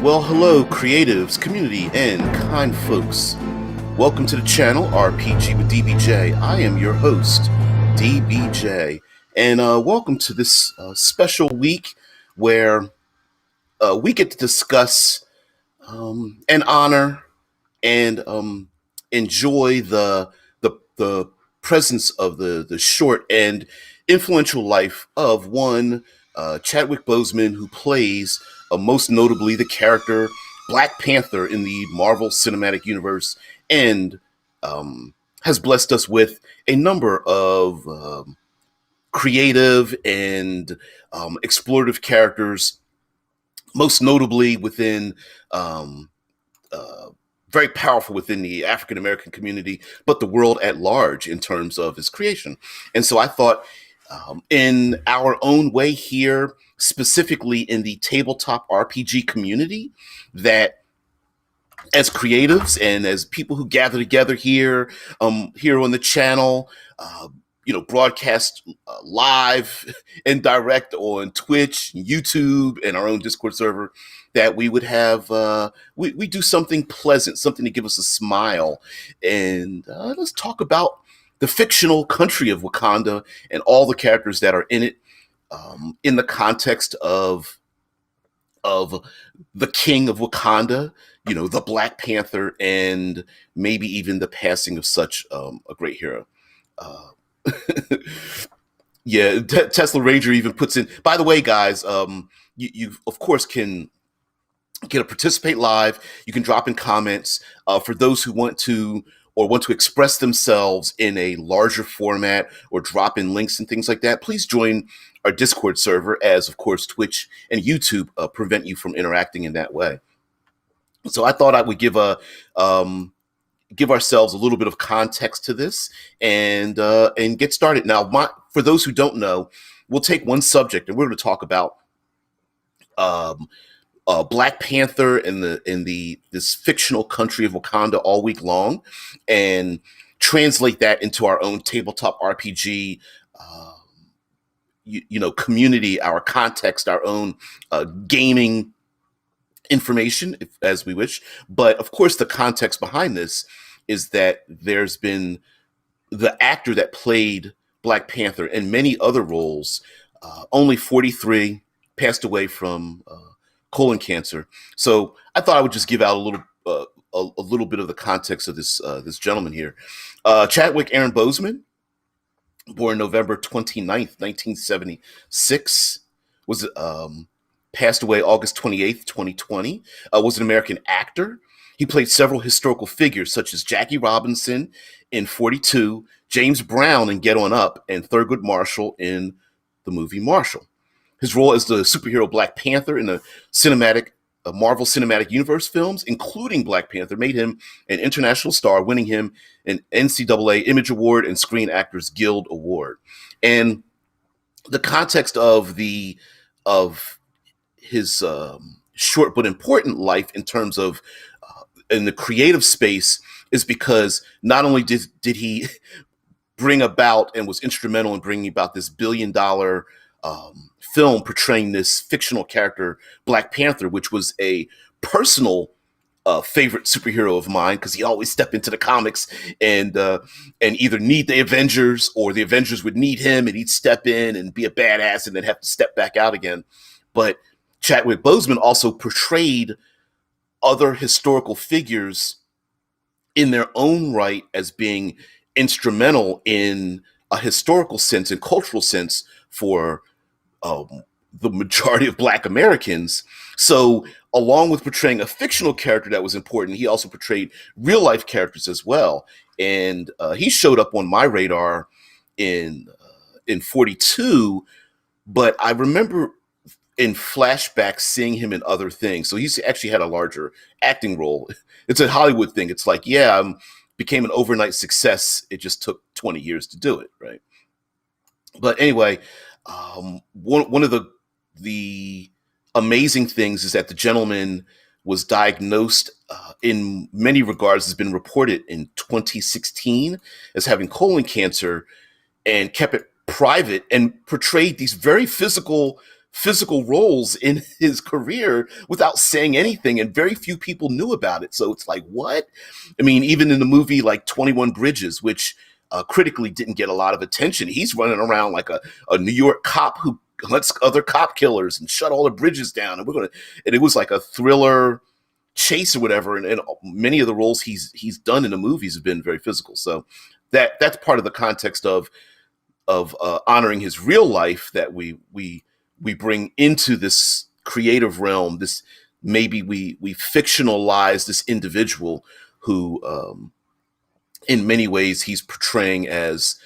Well, hello, creatives, community, and kind folks. Welcome to the channel RPG with DBJ. I am your host, DBJ, and welcome to this special week where we get to discuss and honor and enjoy the presence of the short and influential life of one Chadwick Boseman, who plays most notably the character Black Panther in the Marvel Cinematic Universe, and has blessed us with a number of creative and explorative characters, most notably within uh, very powerful within the African American community, but the world at large in terms of his creation. And so I thought, in our own way here, specifically in the tabletop RPG community, that as creatives and as people who gather together here on the channel, uh, broadcast live and direct on Twitch, YouTube, and our own Discord server, that we would have we do something pleasant, something to give us a smile, and let's talk about the fictional country of Wakanda and all the characters that are in it, in the context of the king of Wakanda, the Black Panther, and maybe even the passing of such a great hero. Uh, yeah, Tesla Ranger even puts in. By the way, guys, you of course can get to participate live. You can drop in comments for those who want to express themselves in a larger format or drop in links and things like that. Please join our Discord server, as of course Twitch and YouTube prevent you from interacting in that way. So I thought I would give ourselves a little bit of context to this and get started. Now, for those who don't know, we'll take one subject and we're going to talk about um, Black Panther in this fictional country of Wakanda all week long, and translate that into our own tabletop RPG, community, our context, our own gaming information, as we wish. But of course, the context behind this is that there's been the actor that played Black Panther and many other roles, only 43, passed away from colon cancer. So I thought I would just give out a little bit of the context of this gentleman here. Chadwick Aaron Boseman, born November 29th, 1976, was passed away August 28th, 2020. Was an American actor. He played several historical figures such as Jackie Robinson in 42, James Brown in Get On Up, and Thurgood Marshall in the movie Marshall. His role as the superhero Black Panther in the Marvel Cinematic Universe films, including Black Panther, made him an international star, winning him an NCAA Image Award and Screen Actors Guild Award. And the context of his short but important life in terms of in the creative space is because not only did he bring about and was instrumental in bringing about this $1 billion film portraying this fictional character, Black Panther, which was a personal favorite superhero of mine, because he always stepped into the comics and either need the Avengers or the Avengers would need him and he'd step in and be a badass and then have to step back out again. But Chadwick Boseman also portrayed other historical figures in their own right as being instrumental in a historical sense and cultural sense for the majority of Black Americans. So along with portraying a fictional character that was important, he also portrayed real life characters as well. And he showed up on my radar in 42, but I remember in flashbacks seeing him in other things. So he's actually had a larger acting role. It's a Hollywood thing. It's like, yeah, became an overnight success. It just took 20 years to do it, right? But anyway, one of the amazing things is that the gentleman was diagnosed, in many regards, has been reported in 2016 as having colon cancer, and kept it private and portrayed these very physical physical roles in his career without saying anything, and very few people knew about it. So it's like, what? I mean, even in the movie like 21 Bridges, which critically didn't get a lot of attention, he's running around like a New York cop who hunts other cop killers and shut all the bridges down. And it was like a thriller chase or whatever. And many of the roles he's done in the movies have been very physical. So that's part of the context of honoring his real life that we bring into this creative realm. This maybe we fictionalize this individual who, in many ways, he's portraying as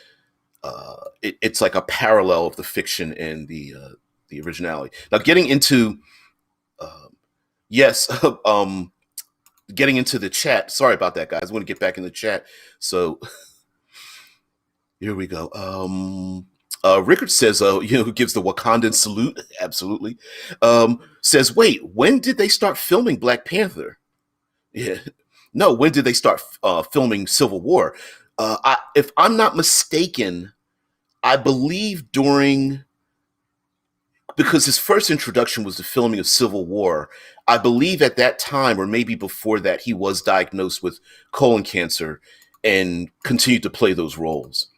it's like a parallel of the fiction and the originality. Now, getting into yes, getting into the chat. Sorry about that, guys. I want to get back in the chat. So here we go. Rickard says, who gives the Wakandan salute? Absolutely. Says, wait, when did they start filming Black Panther? Yeah. No, when did they start filming Civil War? If I'm not mistaken, I believe because his first introduction was the filming of Civil War. I believe at that time, or maybe before that, he was diagnosed with colon cancer and continued to play those roles.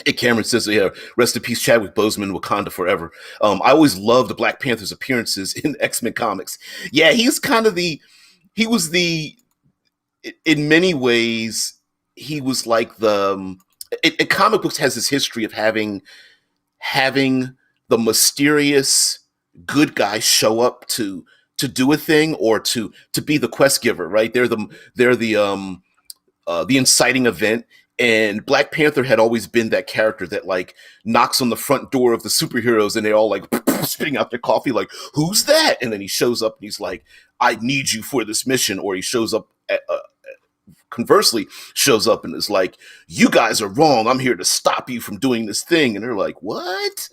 And Cameron says, yeah, rest in peace, Chadwick Boseman, Wakanda forever. I always loved the Black Panther's appearances in X-Men comics. Yeah, in many ways, he was like comic books has this history of having the mysterious good guy show up to do a thing or to be the quest giver, right? They're the inciting event. And Black Panther had always been that character that like knocks on the front door of the superheroes and they all like spitting out their coffee like, who's that? And then he shows up and he's like, I need you for this mission. Or he shows up conversely shows up and is like, you guys are wrong. I'm here to stop you from doing this thing. And they're like, what?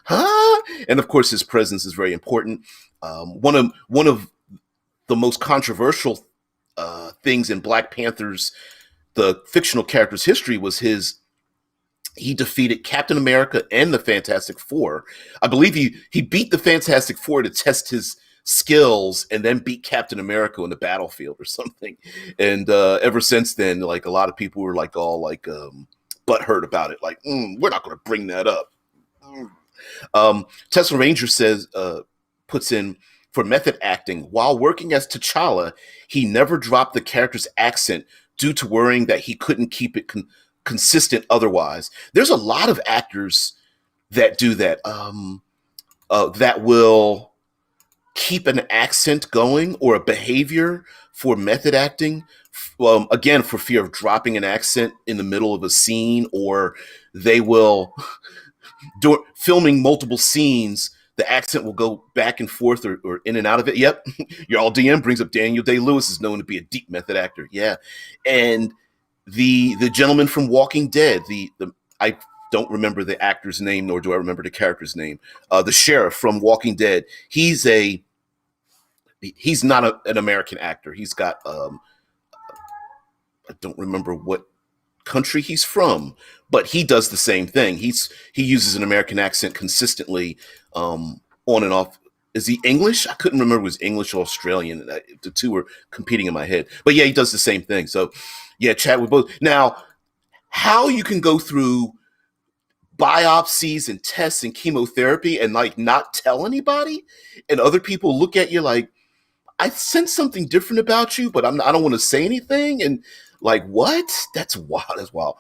Huh? And of course, his presence is very important. One of the most controversial things in Black Panther's, the fictional character's history, was he defeated Captain America and the Fantastic Four. I believe he beat the Fantastic Four to test his skills and then beat Captain America on the battlefield or something. And ever since then, like a lot of people were like all like butthurt about it. Like, we're not going to bring that up. Tesla Ranger says, puts in, for method acting, while working as T'Challa, he never dropped the character's accent due to worrying that he couldn't keep it consistent otherwise. There's a lot of actors that do that, that will keep an accent going or a behavior for method acting, again, for fear of dropping an accent in the middle of a scene, or they will, filming multiple scenes, the accent will go back and forth or in and out of it. Yep. Your all DM brings up Daniel Day-Lewis is known to be a deep method actor. Yeah. And the gentleman from Walking Dead, I don't remember the actor's name, nor do I remember the character's name. The sheriff from Walking Dead, he's not an American actor. He's got, I don't remember what country he's from, but he does the same thing. He uses an American accent consistently, on and off. Is he English? I couldn't remember if it was English or Australian. The two were competing in my head. But yeah, he does the same thing. So yeah, chat with both. Now, how you can go through biopsies and tests and chemotherapy and like not tell anybody, and other people look at you like, I sense something different about you, but I don't want to say anything. And like, what? That's wild. That's wild.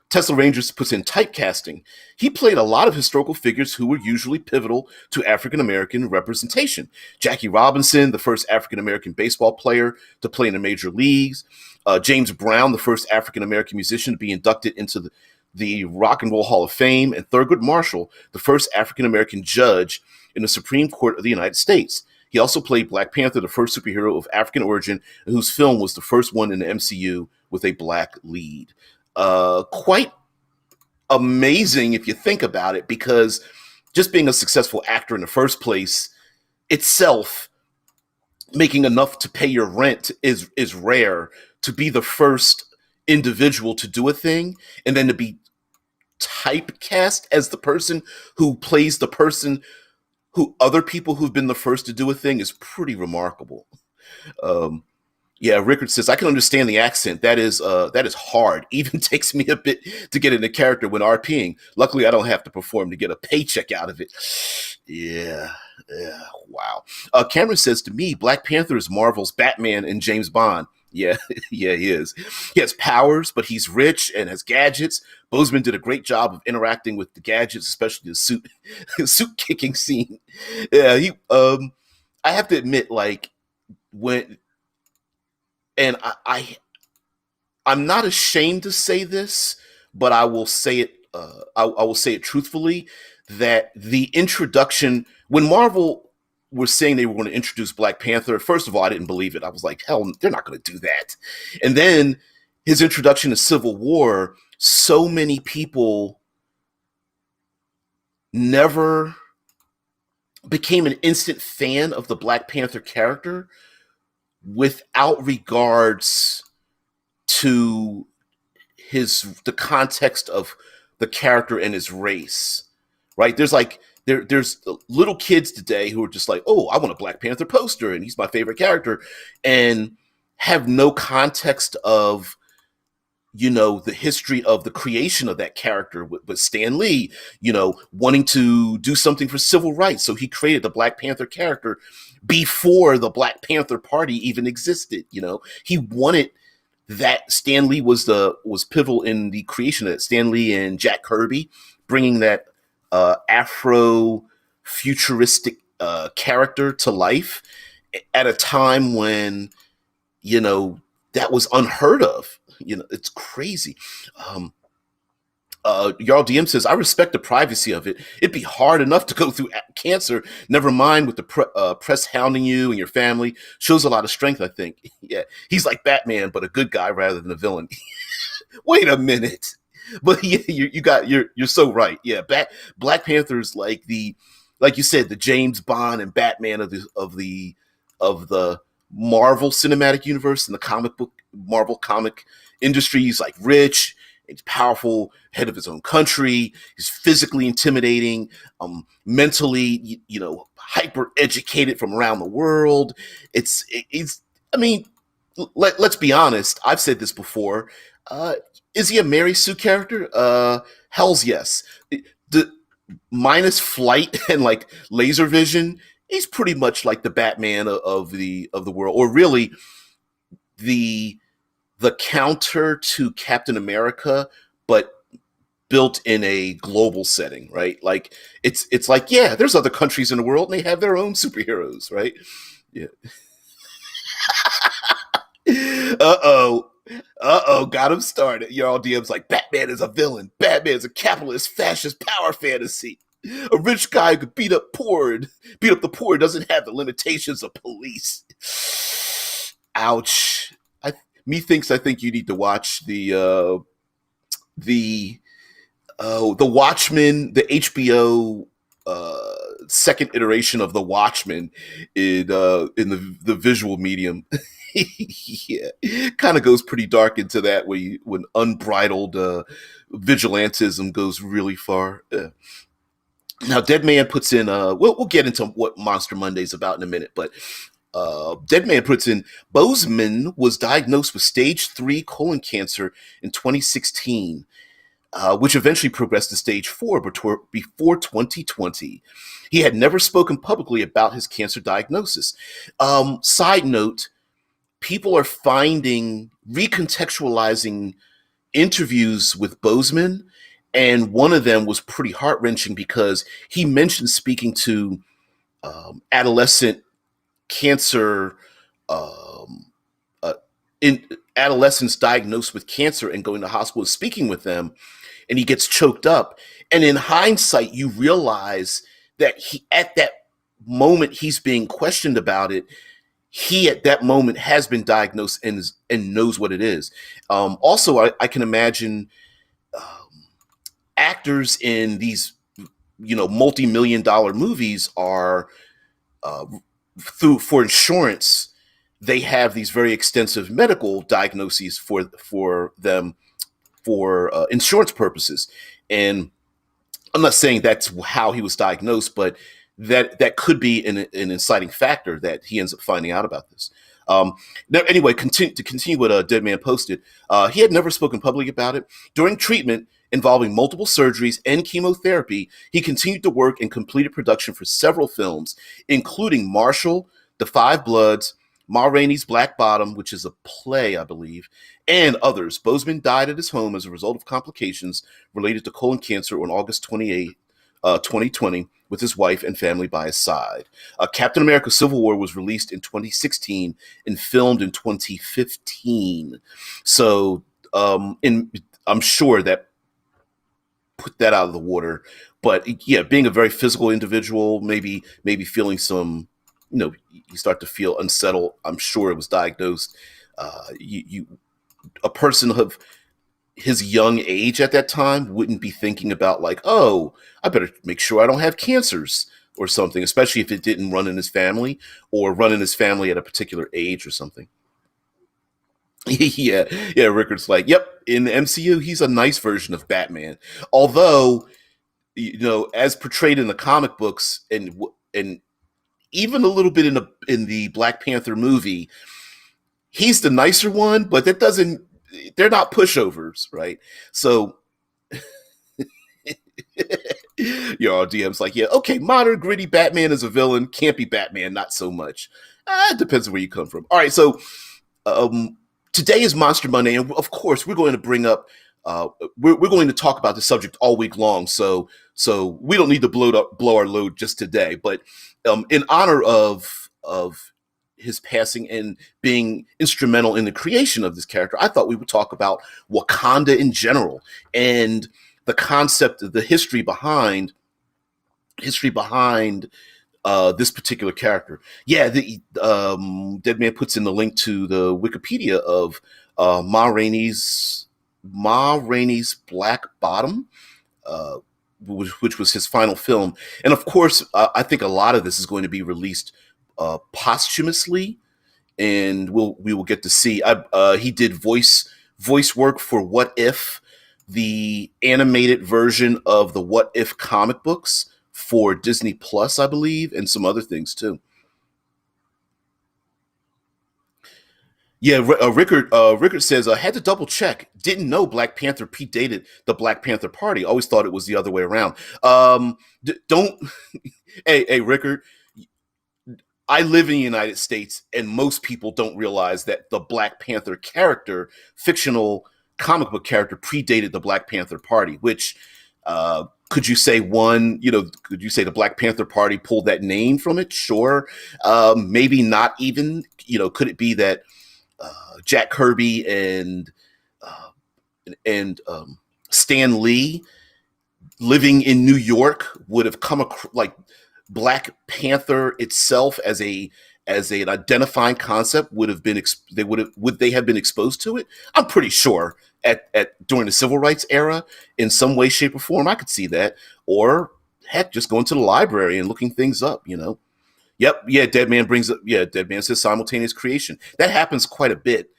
Tesla Rangers puts in typecasting. He played a lot of historical figures who were usually pivotal to African-American representation. Jackie Robinson, the first African-American baseball player to play in the major leagues. James Brown, the first African-American musician to be inducted into the Rock and Roll Hall of Fame. And Thurgood Marshall, the first African-American judge in the Supreme Court of the United States. He also played Black Panther, the first superhero of African origin, whose film was the first one in the MCU with a black lead. Quite amazing if you think about it, because just being a successful actor in the first place itself, making enough to pay your rent is rare. To be the first individual to do a thing, and then to be typecast as the person who plays the person who other people who've been the first to do a thing is pretty remarkable. Um, yeah, Rickard says I can understand the accent. That is hard. Even takes me a bit to get into character when RPing. Luckily, I don't have to perform to get a paycheck out of it. Yeah, yeah, wow. Cameron says to me, Black Panther is Marvel's Batman and James Bond. Yeah, yeah, he is. He has powers, but he's rich and has gadgets. Boseman did a great job of interacting with the gadgets, especially the suit, suit kicking scene. Yeah, he. I have to admit, like when, and I'm not ashamed to say this, but I will say it. I will say it truthfully that the introduction when Marvel was saying they were going to introduce Black Panther. First of all, I didn't believe it. I was like, hell, they're not going to do that. And then his introduction to Civil War. So many people never became an instant fan of the Black Panther character without regards to the context of the character and his race, right? There's little kids today who are just like, oh, I want a Black Panther poster and he's my favorite character, and have no context of the history of the creation of that character with Stan Lee, wanting to do something for civil rights. So he created the Black Panther character before the Black Panther Party even existed. He wanted that. Stan Lee was pivotal in the creation of it. Stan Lee and Jack Kirby bringing that Afro futuristic character to life at a time when that was unheard of. It's crazy. Yarl DM says, I respect the privacy of it. It'd be hard enough to go through cancer, never mind with the press hounding you and your family. Shows a lot of strength, I think. Yeah, he's like Batman, but a good guy rather than a villain. Wait a minute. But yeah, you're so right. Yeah, Black Panther's like you said, the James Bond and Batman of the Marvel Cinematic Universe and the comic book Marvel comic industry. He's like rich, he's powerful, head of his own country. He's physically intimidating, mentally, hyper educated from around the world. I mean, let's be honest. I've said this before. Is he a Mary Sue character? Hell's yes. The minus flight and like laser vision, he's pretty much like the Batman of the world, or really the counter to Captain America, but built in a global setting, right? Like it's like, yeah, there's other countries in the world and they have their own superheroes, right? Yeah. Uh-oh, got him started. Y'all DM's like, Batman is a villain. Batman is a capitalist, fascist power fantasy. A rich guy who could beat up the poor doesn't have the limitations of police. Ouch. I think you need to watch the Watchmen, the HBO second iteration of the Watchmen in the visual medium. Yeah, kind of goes pretty dark into that when unbridled vigilantism goes really far. Now, Dead Man puts in. We'll get into what Monster Monday is about in a minute, but Dead Man puts in. Boseman was diagnosed with stage 3 colon cancer in 2016, which eventually progressed to stage 4 before 2020. He had never spoken publicly about his cancer diagnosis. Side note: people are recontextualizing interviews with Boseman, and one of them was pretty heart-wrenching because he mentioned speaking to adolescent cancer, in adolescents diagnosed with cancer, and going to hospital, speaking with them, and he gets choked up. And in hindsight, you realize that at that moment he's being questioned about it, he at that moment has been diagnosed and knows what it is. Also, I can imagine actors in these multi-million-dollar movies are for insurance, they have these very extensive medical diagnoses for them for insurance purposes. And I'm not saying that's how he was diagnosed, but that could be an inciting factor that he ends up finding out about this. Um, Now, anyway, to continue what Dead Man posted, he had never spoken publicly about it. During treatment involving multiple surgeries and chemotherapy, he continued to work and completed production for several films, including Marshall, The Five Bloods, Ma Rainey's Black Bottom, which is a play, I believe, and others. Bozeman died at his home as a result of complications related to colon cancer on August 28, 2020, with his wife and family by his side. Captain America Civil War was released in 2016 and filmed in 2015. So I'm sure that put that out of the water. But yeah, being a very physical individual, maybe feeling some, you start to feel unsettled. I'm sure it was diagnosed. You a person of his young age at that time wouldn't be thinking about like, oh, I better make sure I don't have cancers or something, especially if it didn't run in his family or run in his family at a particular age or something. yeah. Rickard's like, yep, in the MCU, he's a nice version of Batman. Although, as portrayed in the comic books and even a little bit in the Black Panther movie, he's the nicer one, but that doesn't. They're not pushovers, right? So, your DM's like, yeah, okay, modern gritty Batman is a villain, campy Batman, not so much. It depends where you come from. All right, so um, today is Monster Monday, and of course, we're going to bring up. We're going to talk about the subject all week long, so we don't need to blow our load just today. But in honor of his passing and being instrumental in the creation of this character, I thought we would talk about Wakanda in general and the concept of the history behind this particular character. Yeah, the Dead Man puts in the link to the Wikipedia of Ma Rainey's Black Bottom, uh, which was his final film, and of course, I think a lot of this is going to be released posthumously, and we will get to see. He did voice work for What If, the animated version of the What If comic books for Disney Plus, I believe, and some other things too. Yeah, Rickard says, I had to double check. Didn't know Black Panther predated the Black Panther Party. Always thought it was the other way around. Don't, hey, Rickard, I live in the United States, and most people don't realize that the Black Panther character, fictional comic book character, predated the Black Panther Party. Which could you say one? Could you say the Black Panther Party pulled that name from it? Sure, maybe not even. Could it be that Jack Kirby uh, and Stan Lee living in New York would have come across like Black Panther itself as an identifying concept would they have been exposed to it? I'm pretty sure at during the civil rights era in some way, shape, or form. I could see that, or heck, just going to the library and looking things up. Yep, yeah. Dead Man brings up. Yeah, Dead Man says simultaneous creation. That happens quite a bit,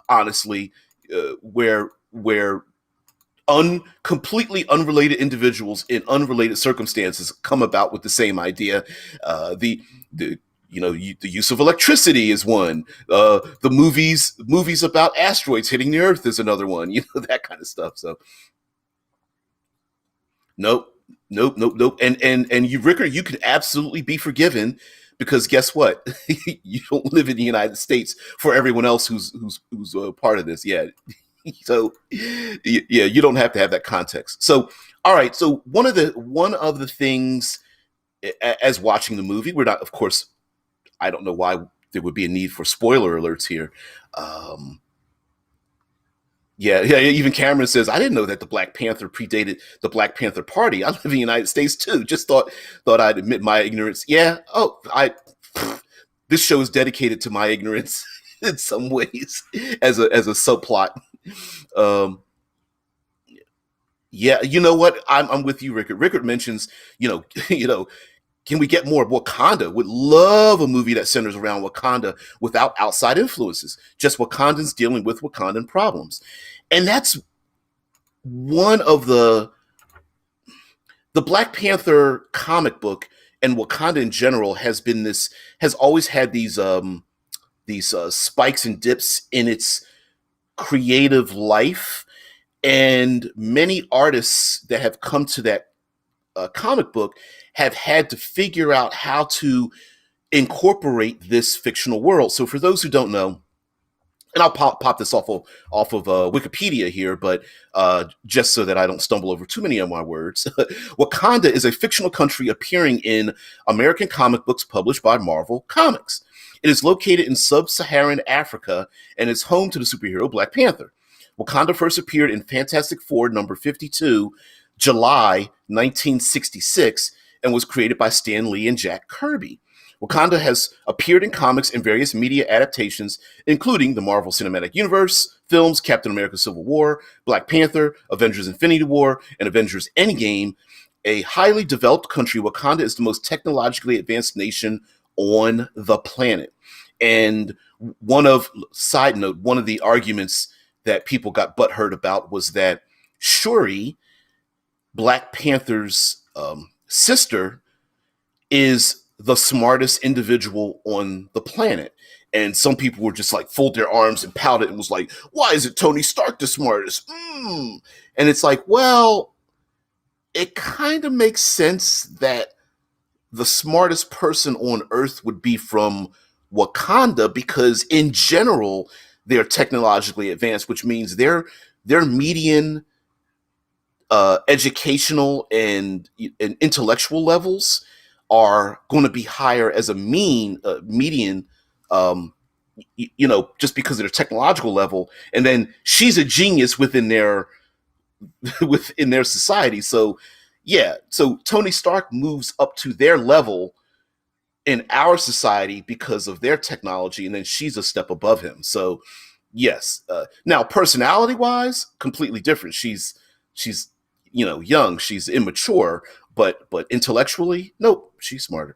honestly, where completely unrelated individuals in unrelated circumstances come about with the same idea. The use of electricity is one. The movies about asteroids hitting the Earth is another one. That kind of stuff. So nope, nope. And you, Ricker, you could absolutely be forgiven because guess what? You don't live in the United States for everyone else who's part of this. Yeah, so yeah, you don't have to have that context. So all right, so one of the things as watching the movie, we're not, of course, I don't know why there would be a need for spoiler alerts here. Um, yeah. Even Cameron says, I didn't know that the Black Panther predated the Black Panther Party. I live in the United States too. Just thought I'd admit my ignorance. Yeah. Oh, this show is dedicated to my ignorance in some ways as a subplot. Um, yeah, you know what? I'm with you, Rickard. Rickard mentions, can we get more Wakanda? Would love a movie that centers around Wakanda without outside influences, just Wakandans dealing with Wakandan problems. And that's one of the the Black Panther comic book and Wakanda in general has always had these spikes and dips in its creative life, and many artists that have come to that comic book have had to figure out how to incorporate this fictional world. So, for those who don't know, and I'll pop this off of Wikipedia here, but just so that I don't stumble over too many of my words, Wakanda is a fictional country appearing in American comic books published by Marvel Comics. It is located in sub-Saharan Africa and is home to the superhero Black Panther. Wakanda first appeared in Fantastic Four number 52, July 1966, and was created by Stan Lee and Jack Kirby. Wakanda has appeared in comics and various media adaptations, including the Marvel Cinematic Universe, films Captain America Civil War, Black Panther, Avengers Infinity War, and Avengers Endgame. A highly developed country, Wakanda is the most technologically advanced nation on the planet. And side note, one of the arguments that people got butthurt about was that Shuri, Black Panther's sister, is the smartest individual on the planet. And some people were just like, fold their arms and pouted and was like, why is it Tony Stark the smartest? And it's like, well, it kind of makes sense that the smartest person on Earth would be from Wakanda, because in general, they're technologically advanced, which means their median educational and intellectual levels are going to be higher as a median, just because of their technological level. And then she's a genius within their society. So yeah, so Tony Stark moves up to their level in our society because of their technology, and then she's a step above him. So yes, now personality wise, completely different. She's young, she's immature, but intellectually, nope, she's smarter.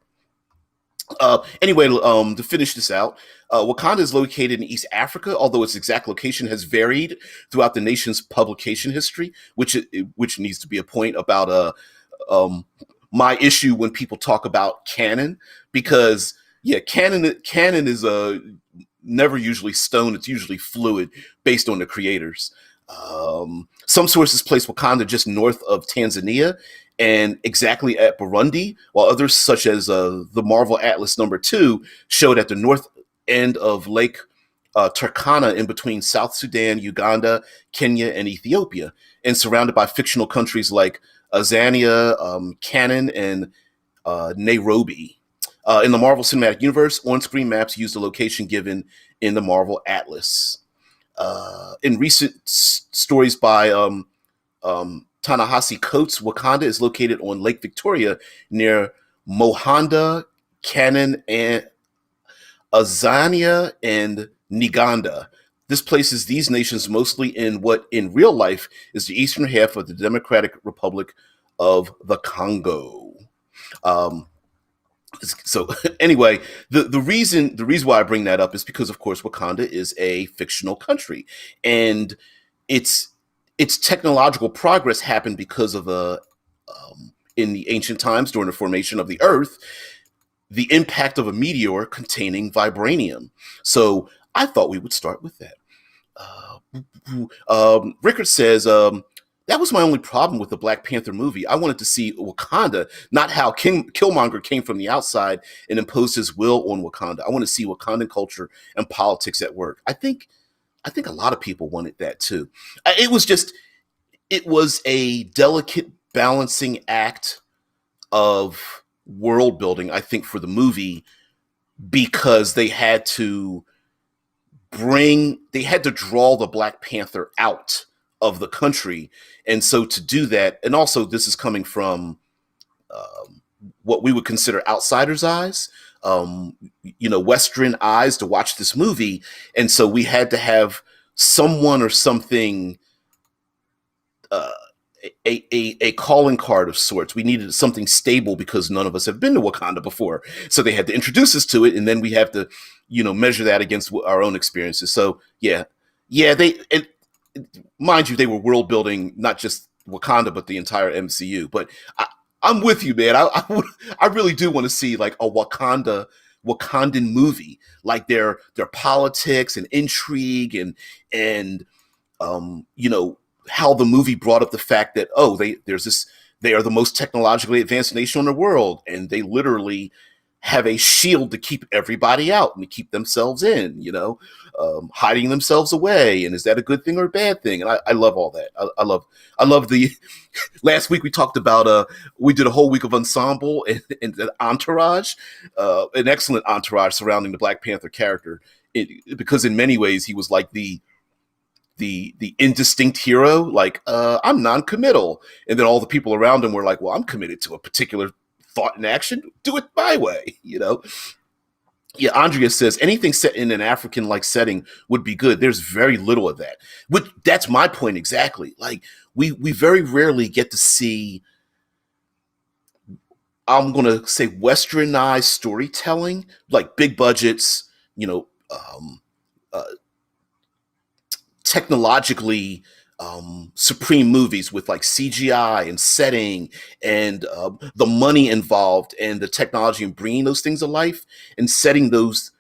Anyway, to finish this out, Wakanda is located in East Africa, although its exact location has varied throughout the nation's publication history, which needs to be a point about my issue when people talk about canon, because yeah, canon is never usually stone; it's usually fluid based on the creators. Some sources place Wakanda just north of Tanzania and exactly at Burundi, while others, such as the Marvel Atlas #2, showed at the north end of Lake Turkana, in between South Sudan, Uganda, Kenya, and Ethiopia, and surrounded by fictional countries like Azania, Canaan, and Nairobi. In the Marvel Cinematic Universe, on-screen maps use the location given in the Marvel Atlas. In recent stories by Ta-Nehisi Coates, Wakanda is located on Lake Victoria near Mohanda, Canaan, and Azania, and Niganda. This places these nations mostly in what in real life is the eastern half of the Democratic Republic of the Congo. So anyway, the reason why I bring that up is because, of course, Wakanda is a fictional country, and its technological progress happened because of in the ancient times, during the formation of the Earth, the impact of a meteor containing vibranium. So I thought we would start with that. Rickard says, that was my only problem with the Black Panther movie. I wanted to see Wakanda, not how Killmonger came from the outside and imposed his will on Wakanda. I want to see Wakandan culture and politics at work. I think a lot of people wanted that too. It was a delicate balancing act of world building, I think, for the movie, because they had to draw the Black Panther out of the country. And so to do that, and also this is coming from what we would consider outsiders' eyes, Western eyes, to watch this movie. And so we had to have someone or something, a calling card of sorts. We needed something stable because none of us have been to Wakanda before. So they had to introduce us to it, and then we have to, measure that against our own experiences. So yeah, mind you, they were world building not just Wakanda but the entire MCU. But I'm with you, man. I really do want to see like a Wakandan movie, like their politics and intrigue and you know, how the movie brought up the fact that, oh, they are the most technologically advanced nation in the world, and they literally have a shield to keep everybody out and to keep themselves in, hiding themselves away. And is that a good thing or a bad thing? And I love all that. I love the last week we talked about we did a whole week of ensemble and an entourage, an excellent entourage surrounding the Black Panther character, because in many ways he was like the indistinct hero, like I'm non-committal, and then all the people around him were like, well, I'm committed to a particular thought and action, do it my way. Yeah, Andrea says anything set in an African like setting would be good. There's very little of that. Which that's my point exactly. Like we very rarely get to see, I'm gonna say, westernized storytelling, like big budgets, you know, uh, technologically supreme movies with like CGI and setting and the money involved and the technology and bringing those things to life and setting those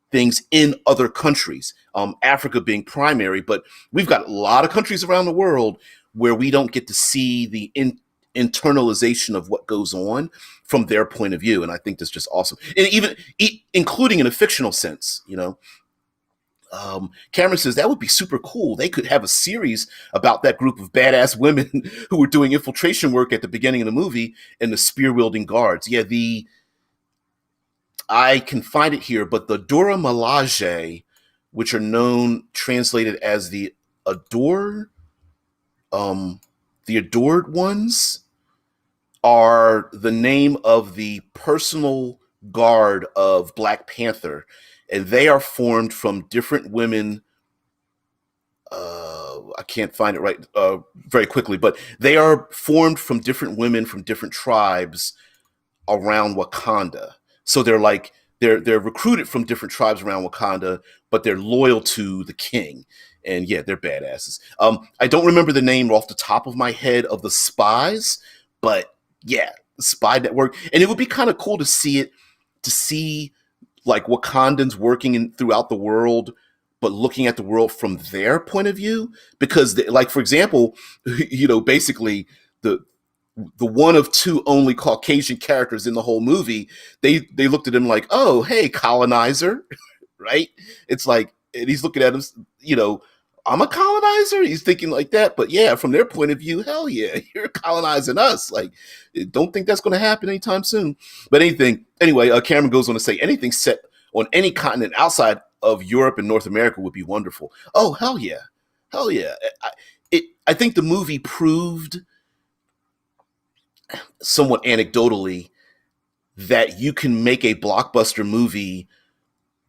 things in other countries, Africa being primary, but we've got a lot of countries around the world where we don't get to see the internalization of what goes on from their point of view. And I think that's just awesome. And even including in a fictional sense, Cameron says that would be super cool. They could have a series about that group of badass women who were doing infiltration work at the beginning of the movie and the spear wielding guards. Yeah, I can find it here, but the Dora Milaje, which are known translated as the adored ones, are the name of the personal guard of Black Panther, and they are formed from different women. I can't find it right very quickly, but they are formed from different women from different tribes around Wakanda. So they're recruited from different tribes around Wakanda, but they're loyal to the king. And yeah, they're badasses. I don't remember the name off the top of my head of the spies, but yeah, the spy network. And it would be kind of cool to see like Wakandans working throughout the world, but looking at the world from their point of view. Because, like, for example, basically the one of two only Caucasian characters in the whole movie, they looked at him like, oh, hey, colonizer, right? It's like, and he's looking at him, I'm a colonizer. He's thinking like that, but yeah, from their point of view, hell yeah, you're colonizing us. Like, don't think that's going to happen anytime soon. But anyway, Cameron goes on to say anything set on any continent outside of Europe and North America would be wonderful. Oh, hell yeah, hell yeah. I think the movie proved, somewhat anecdotally, that you can make a blockbuster movie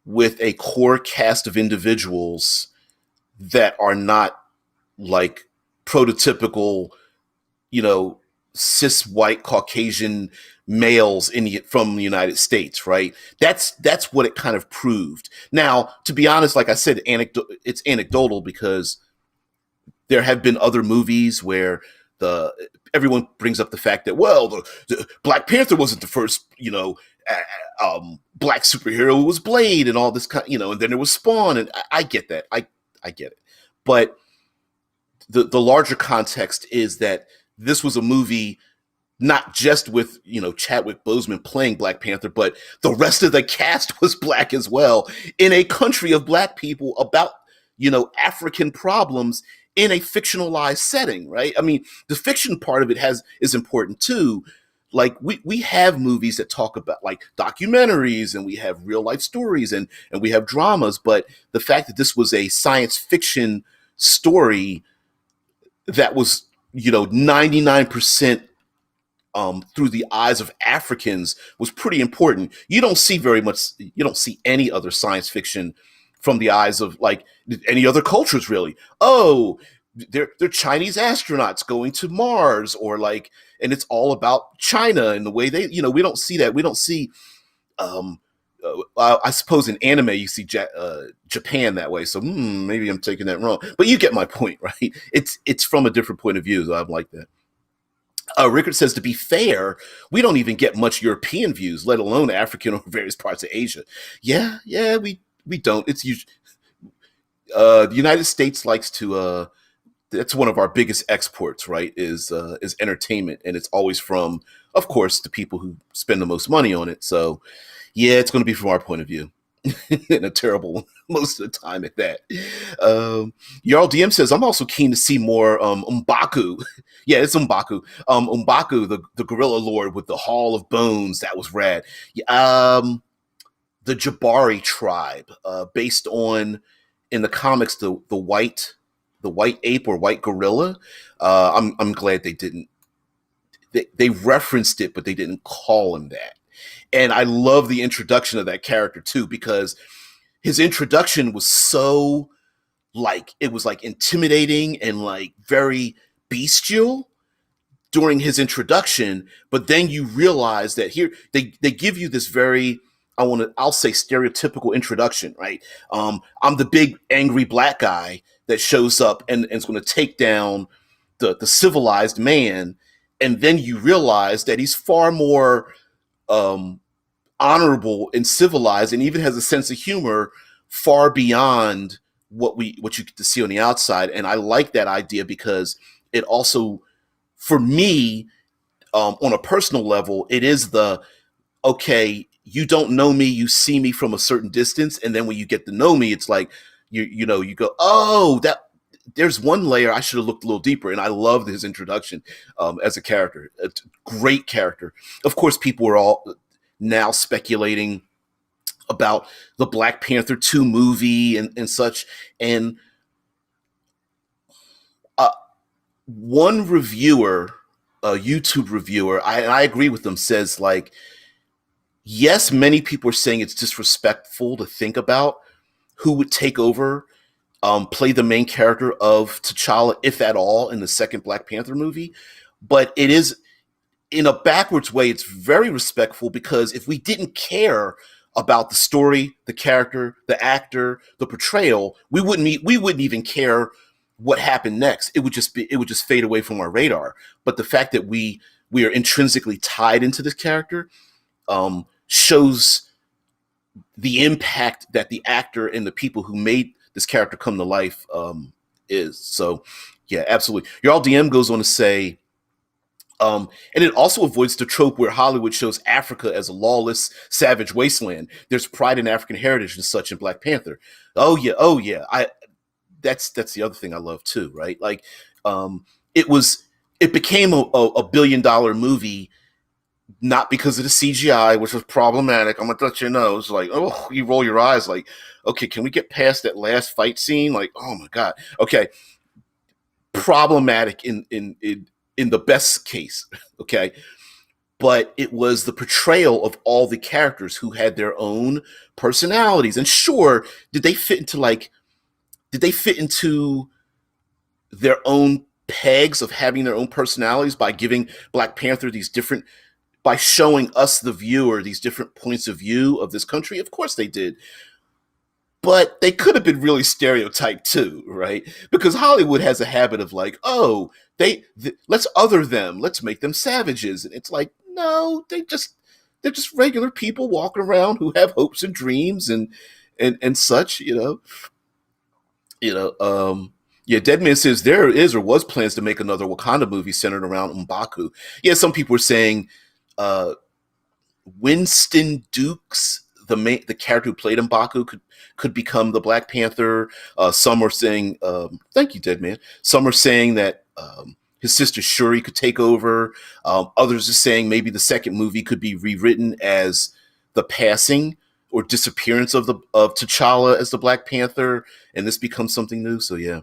with a core cast of individuals that are not like prototypical, cis white Caucasian males from the United States, right? That's what it kind of proved. Now, to be honest, like I said, it's anecdotal because there have been other movies where everyone brings up the fact that, well, the Black Panther wasn't the first, black superhero. It was Blade and all this kind, and then there was Spawn, and I get that. I get it. But the larger context is that this was a movie not just with, Chadwick Boseman playing Black Panther, but the rest of the cast was black as well, in a country of black people, about, African problems in a fictionalized setting, right? I mean, the fiction part of it is important too. Like we have movies that talk about like documentaries, and we have real life stories, and we have dramas, but the fact that this was a science fiction story that was 99% through the eyes of Africans was pretty important. You don't see any other science fiction from the eyes of like any other cultures, really. Oh, they're Chinese astronauts going to Mars, or like, and it's all about China and the way they, we don't see that. We don't see, I suppose in anime you see Japan that way. So maybe I'm taking that wrong, but you get my point, right? It's from a different point of view. So I'm like that. Rickard says, to be fair, we don't even get much European views, let alone African or various parts of Asia. Yeah, we don't. It's usually the United States likes to. That's one of our biggest exports, right? Is entertainment, and it's always from, of course, the people who spend the most money on it. So, yeah, it's going to be from our point of view. And a terrible one most of the time at that. Jarl DM says, I'm also keen to see more M'Baku. Yeah, it's M'Baku. M'Baku, the gorilla lord with the Hall of Bones. That was rad. Yeah, the Jabari tribe, based on in the comics the white ape or white gorilla. I'm glad they didn't. They referenced it, but they didn't call him that. And I love the introduction of that character too, because his introduction was so like it was like intimidating and like very bestial during his introduction, but then you realize that here they give you this very I'll say stereotypical introduction, right? I'm the big angry black guy that shows up and is going to take down the civilized man, and then you realize that he's far more um, honorable and civilized, and even has a sense of humor far beyond what you get to see on the outside. And I like that idea because it also, for me, on a personal level, it is the okay. You don't know me, you see me from a certain distance, and then when you get to know me, it's like you go, oh, that there's one layer I should have looked a little deeper. And I loved his introduction as a character, a great character. Of course, people are all now speculating about the Black Panther 2 movie and such. And uh, one reviewer, a YouTube reviewer, I agree with them, says like, yes, many people are saying it's disrespectful to think about who would take over, play the main character of T'Challa, if at all, in the second Black Panther movie. But it is, in a backwards way, it's very respectful, because if we didn't care about the story, the character, the actor, the portrayal, we wouldn't even care what happened next. It would just fade away from our radar. But the fact that we are intrinsically tied into this character shows the impact that the actor and the people who made this character come to life is. So, yeah, absolutely. Your DM goes on to say, and it also avoids the trope where Hollywood shows Africa as a lawless, savage wasteland. There's pride in African heritage and such in Black Panther. Oh yeah. That's the other thing I love too, right? Like, it was it became a $1 billion movie not because of the CGI, which was problematic. I'm gonna let you know. It's like, oh, you roll your eyes, like, okay, can we get past that last fight scene? Like, oh my god, okay, problematic in the best case, okay, but it was the portrayal of all the characters who had their own personalities. And sure, did they fit into their own pegs of having their own personalities by giving Black Panther these different by showing us, the viewer, these different points of view of this country? Of course they did. But they could have been really stereotyped too, right? Because Hollywood has a habit of like, oh, let's other them, let's make them savages. And it's like, no, they're just regular people walking around who have hopes and dreams and such, yeah, Deadman says there is or was plans to make another Wakanda movie centered around M'Baku. Yeah, some people were saying uh, Winston Dukes, the character who played M'Baku, could become the Black Panther. Some are saying, thank you, Deadman. Some are saying that his sister Shuri could take over. Others are saying maybe the second movie could be rewritten as the passing or disappearance of T'Challa as the Black Panther, and this becomes something new. So yeah.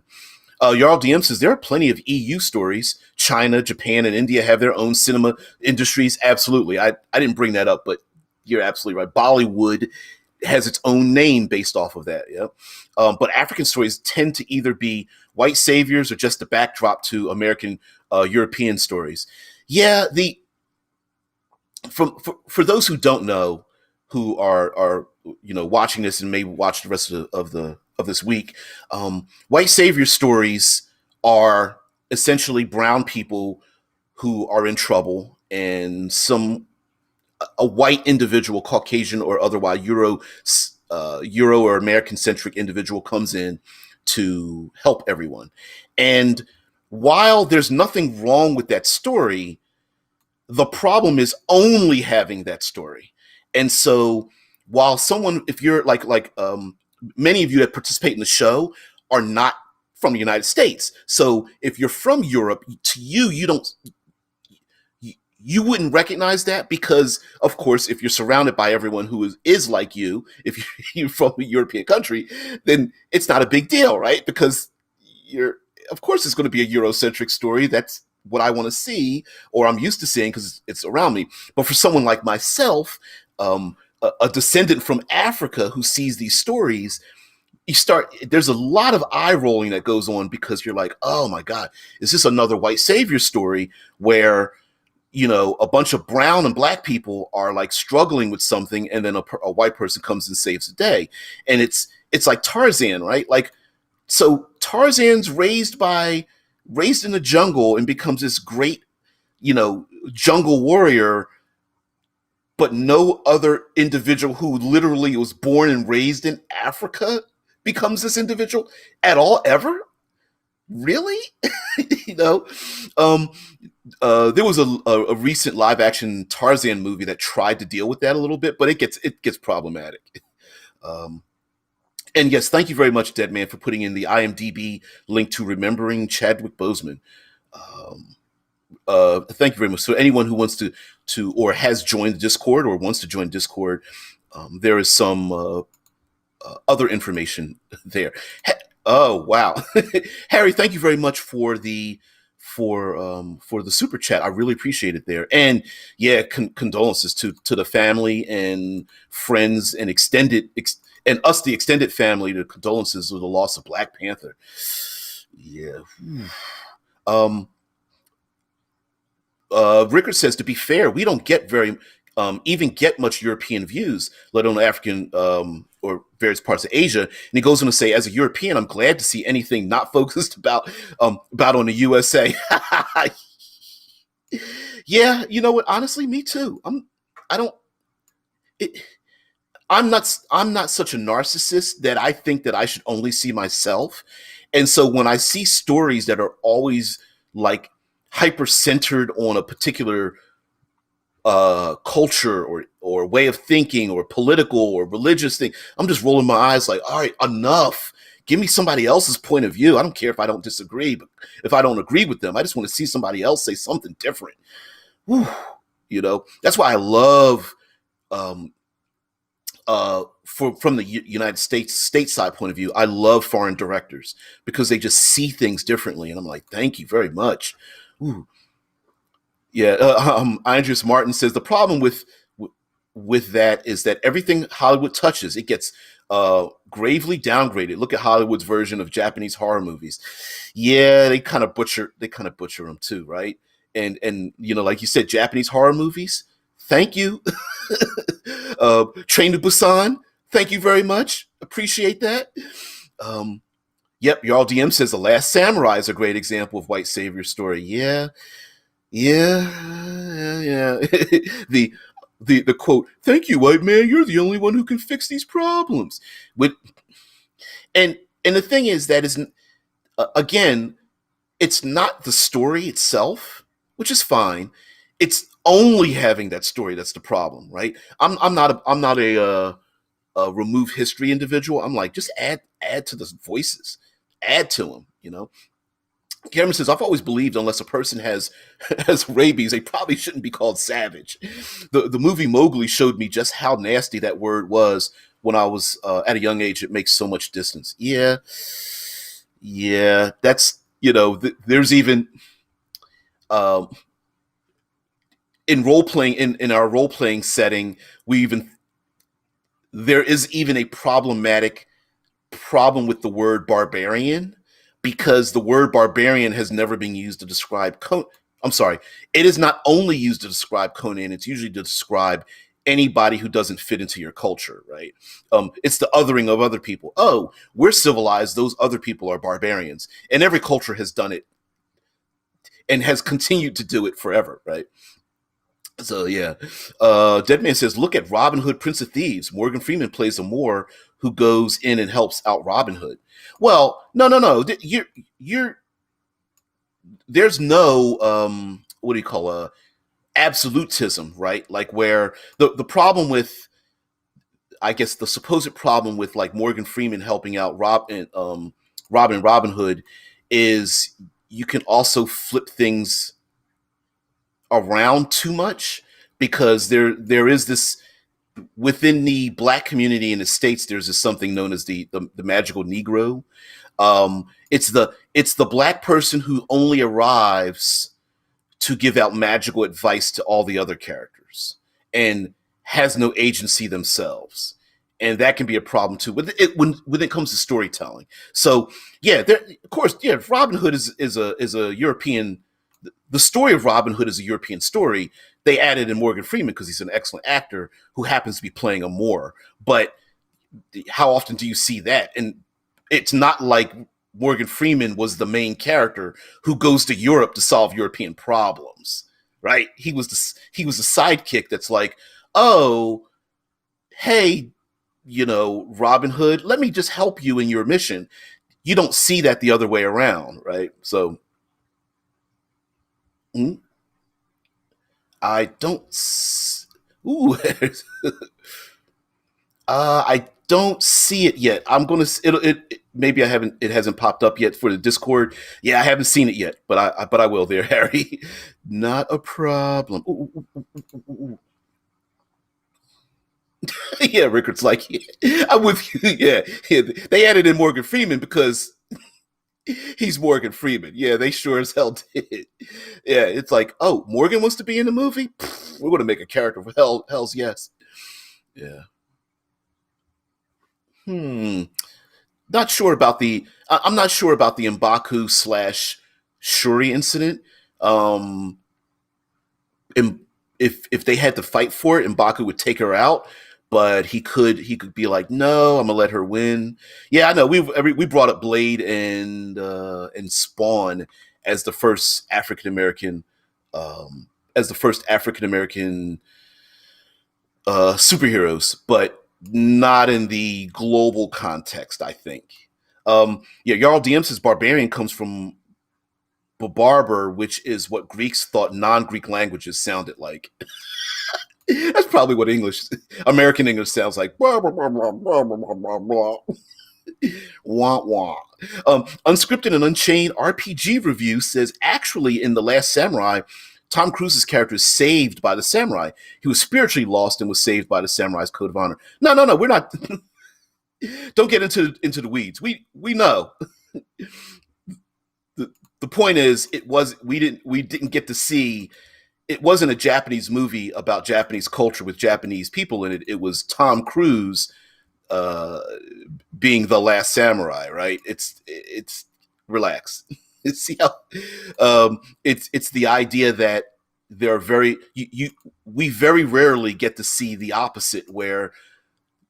Jarl DM says there are plenty of EU stories. China, Japan, and India have their own cinema industries. Absolutely. I didn't bring that up, but you're absolutely right. Bollywood has its own name based off of that. Yeah. But African stories tend to either be white saviors or just a backdrop to American, European stories. Yeah. For those who don't know, who are watching this and maybe watch the rest of this week, white savior stories are essentially brown people who are in trouble, and a white individual, Caucasian or otherwise, Euro or American centric individual comes in to help everyone. And while there's nothing wrong with that story, the problem is only having that story. And so while someone, if you're many of you that participate in the show are not from the United States. So if you're from Europe, to you, you wouldn't recognize that because, of course, if you're surrounded by everyone who is like you, if you're from a European country, then it's not a big deal, right? Because of course, it's going to be a Eurocentric story. That's what I want to see, or I'm used to seeing because it's around me. But for someone like myself, a descendant from Africa who sees these stories, there's a lot of eye rolling that goes on because you're like, oh my God, is this another white savior story where a bunch of brown and black people are like struggling with something, and then a white person comes and saves the day. And it's like Tarzan, right? Like, so Tarzan's raised in the jungle and becomes this great, jungle warrior, but no other individual who literally was born and raised in Africa becomes this individual at all, ever. Really? you know there was a recent live action Tarzan movie that tried to deal with that a little bit, but it gets problematic. And yes, thank you very much, Dead Man, for putting in the IMDb link to Remembering Chadwick Boseman. Thank you very much. So anyone who wants to or has joined the Discord or wants to join Discord, there is some other information there. Oh wow, Harry, thank you very much for the super chat. I really appreciate it there. And yeah, condolences to the family and friends and and us, the extended family. The condolences of the loss of Black Panther. Yeah. Rickard says, to be fair, we don't get even get much European views, let alone African or various parts of Asia. And he goes on to say, as a European, I'm glad to see anything not focused about on the USA. Yeah, you know what? Honestly, me too. I'm not such a narcissist that I think that I should only see myself. And so when I see stories that are always like hyper centered on a particular culture or way of thinking or political or religious thing, I'm just rolling my eyes like, all right, enough. Give me somebody else's point of view. I don't care if I don't disagree, but if I don't agree with them, I just want to see somebody else say something different. Whew. That's why I love from the United States stateside point of view, I love foreign directors because they just see things differently. And I'm like, thank you very much. Ooh. Yeah, Andreas Martin says the problem with that is that everything Hollywood touches, it gets gravely downgraded. Look at Hollywood's version of Japanese horror movies. Yeah, they kind of butcher them too, right? And like you said, Japanese horror movies. Thank you, Train to Busan. Thank you very much. Appreciate that. Yep, Jarl DM says The Last Samurai is a great example of white savior story. Yeah. The quote, "Thank you, white man. You're the only one who can fix these problems." And the thing is that is again, it's not the story itself, which is fine. It's only having that story that's the problem, right? I'm not a remove history individual. I'm like, just add to the voices, add to them. Cameron says, I've always believed unless a person has rabies, they probably shouldn't be called savage. The movie Mowgli showed me just how nasty that word was when I was at a young age. It makes so much distance. Yeah, that's, there's even in role-playing, in our role-playing setting, there is even a problematic problem with the word barbarian, because the word barbarian has never been used to describe I'm sorry, it is not only used to describe Conan, it's usually to describe anybody who doesn't fit into your culture, right? It's the othering of other people. Oh, we're civilized, those other people are barbarians. And every culture has done it and has continued to do it forever, right? So yeah, Dead Man says, "Look at Robin Hood, Prince of Thieves. Morgan Freeman plays a Moor who goes in and helps out Robin Hood." Well, no. You're there's no what do you call absolutism, right? Like where the problem with, I guess, the supposed problem with like Morgan Freeman helping out Robin Hood is you can also flip things around too much, because there is this within the black community in the states. There's this something known as the magical Negro. It's the black person who only arrives to give out magical advice to all the other characters and has no agency themselves. And that can be a problem too when it comes to storytelling. So yeah, of course, yeah, Robin Hood is a European. The story of Robin Hood is a European story. They added in Morgan Freeman because he's an excellent actor who happens to be playing a Moor. But how often do you see that? And it's not like Morgan Freeman was the main character who goes to Europe to solve European problems, right? He was a sidekick that's like, oh, hey, Robin Hood, let me just help you in your mission. You don't see that the other way around, right? So I don't. Ooh, I don't see it yet. I'm gonna. Maybe I haven't. It hasn't popped up yet for the Discord. Yeah, I haven't seen it yet, but I will. There, Harry. Not a problem. Ooh. Yeah, Rickard's like, yeah, I'm with you. Yeah. They added in Morgan Freeman because he's Morgan Freeman. Yeah, they sure as hell did. Yeah, it's like, oh, Morgan wants to be in the movie. Pfft, we're gonna make a character for hell's yes. Yeah. Hmm. Not sure about the. I'm not sure about the Mbaku slash Shuri incident. Um, im- if they had to fight for it, Mbaku would take her out, but he could be like, no, I'm gonna let her win. Yeah, I know. We brought up Blade and Spawn as the first African American, as the first African American superheroes, but not in the global context, I think. Yeah, Jarl DM says barbarian comes from barbar, which is what Greeks thought non-Greek languages sounded like. That's probably what American English sounds like. Blah, blah, blah, blah, blah, blah, blah, blah. Wah wah. Unscripted and Unchained RPG review says actually in The Last Samurai, Tom Cruise's character is saved by the samurai. He was spiritually lost and was saved by the samurai's code of honor. No. We're not. Don't get into the weeds. We know. The point is, we didn't get to see. It wasn't a Japanese movie about Japanese culture with Japanese people in it. It was Tom Cruise uh, being the last samurai, right? It's relax. See how it's the idea that there are we very rarely get to see the opposite, where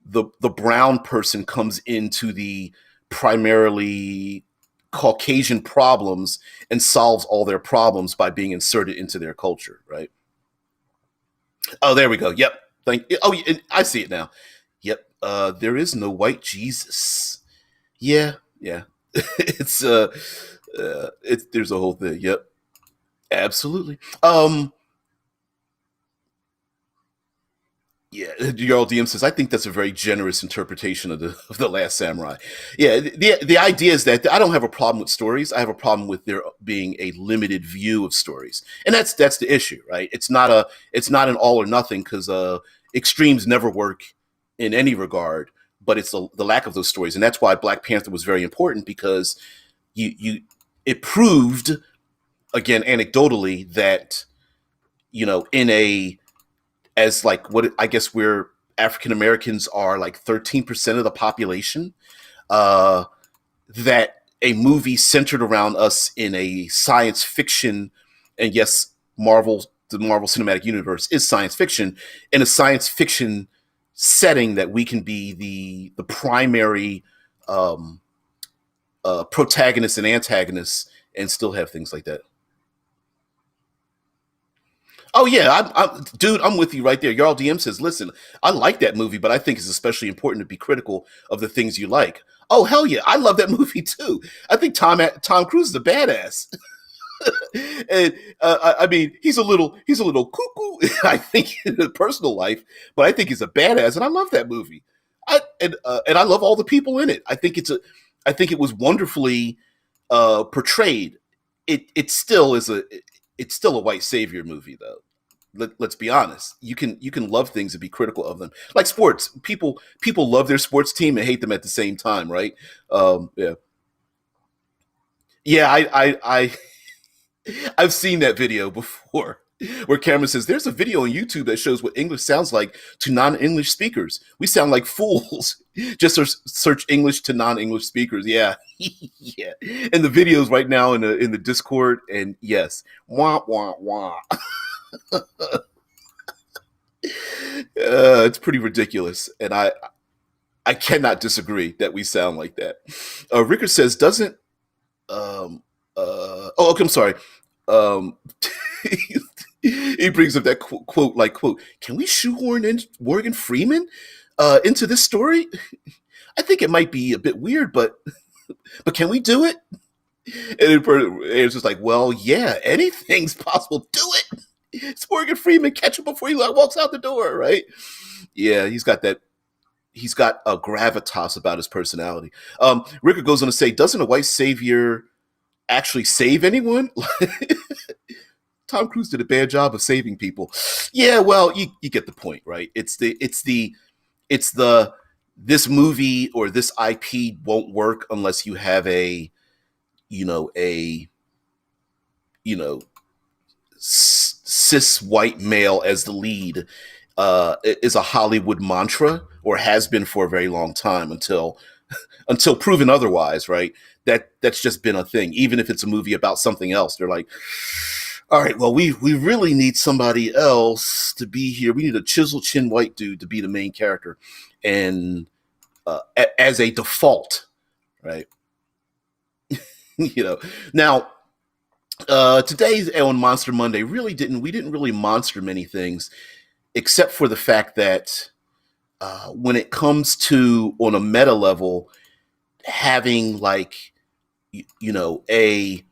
the brown person comes into the primarily Caucasian problems and solves all their problems by being inserted into their culture, right? Oh, there we go. Yep. Oh, I see it now. Yep. There is no white Jesus. Yeah. Yeah. it's there's a whole thing. Yep. Absolutely. Yeah, Jarl DM says, I think that's a very generous interpretation of the Last Samurai. Yeah, the idea is that I don't have a problem with stories. I have a problem with there being a limited view of stories, and that's the issue, right? It's not an all or nothing, because extremes never work in any regard. But it's the lack of those stories, and that's why Black Panther was very important, because you it proved, again, anecdotally, that in a, as like, what I guess we're African Americans are like 13% of the population, uh, that a movie centered around us in a science fiction, and yes, the Marvel Cinematic Universe is science fiction, in a science fiction setting, that we can be the primary um, protagonist and antagonist and still have things like that. Oh yeah, dude, I'm with you right there. Yarl DM says, "Listen, I like that movie, but I think it's especially important to be critical of the things you like." Oh hell yeah, I love that movie too. I think Tom Cruise is a badass, and I mean he's a little cuckoo. I think in his personal life, but I think he's a badass, and I love that movie. And I love all the people in it. I think it was wonderfully portrayed. It still is it's still a white savior movie though. Let's be honest. You can love things and be critical of them. Like sports, people love their sports team and hate them at the same time, right? Yeah, yeah. I've seen that video before. Where Cameron says, "There's a video on YouTube that shows what English sounds like to non-English speakers. We sound like fools." Just search English to non-English speakers. Yeah, yeah. And the videos right now in the Discord, and yes, wah wah wah. It's pretty ridiculous, and I cannot disagree that we sound like that. Rickard says, "Doesn't oh okay, I'm sorry." Um, he brings up that quote, like quote, "Can we shoehorn in Morgan Freeman into this story? I think it might be a bit weird, but can we do it?" And it's just like, well, yeah, anything's possible. Do it. It's Morgan Freeman. Catch him before he walks out the door, right? Yeah, he's got that. He's got a gravitas about his personality. Ricker goes on to say, "Doesn't a white savior actually save anyone?" Tom Cruise did a bad job of saving people. Yeah, well, you get the point, right? It's the this movie or this IP won't work unless you have a you know cis white male as the lead. Is a Hollywood mantra, or has been for a very long time until proven otherwise, right? That's just been a thing. Even if it's a movie about something else, they're like, all right, well, we really need somebody else to be here. We need a chisel chin white dude to be the main character, and as a default, right? you know. Now, today's on Monster Monday we didn't really monster many things, except for the fact that when it comes to on a meta level, having like a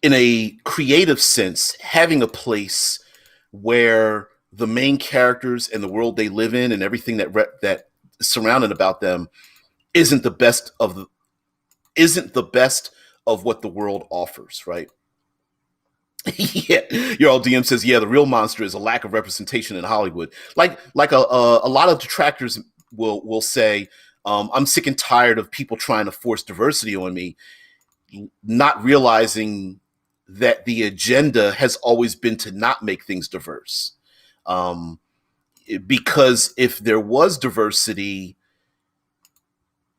in a creative sense, having a place where the main characters and the world they live in and everything that is surrounded about them isn't the best of the isn't the best of what the world offers, right? Yeah, your old DM says, yeah, the real monster is a lack of representation in Hollywood. Like a lot of detractors will say, I'm sick and tired of people trying to force diversity on me, not realizing that the agenda has always been to not make things diverse. Um, because if there was diversity,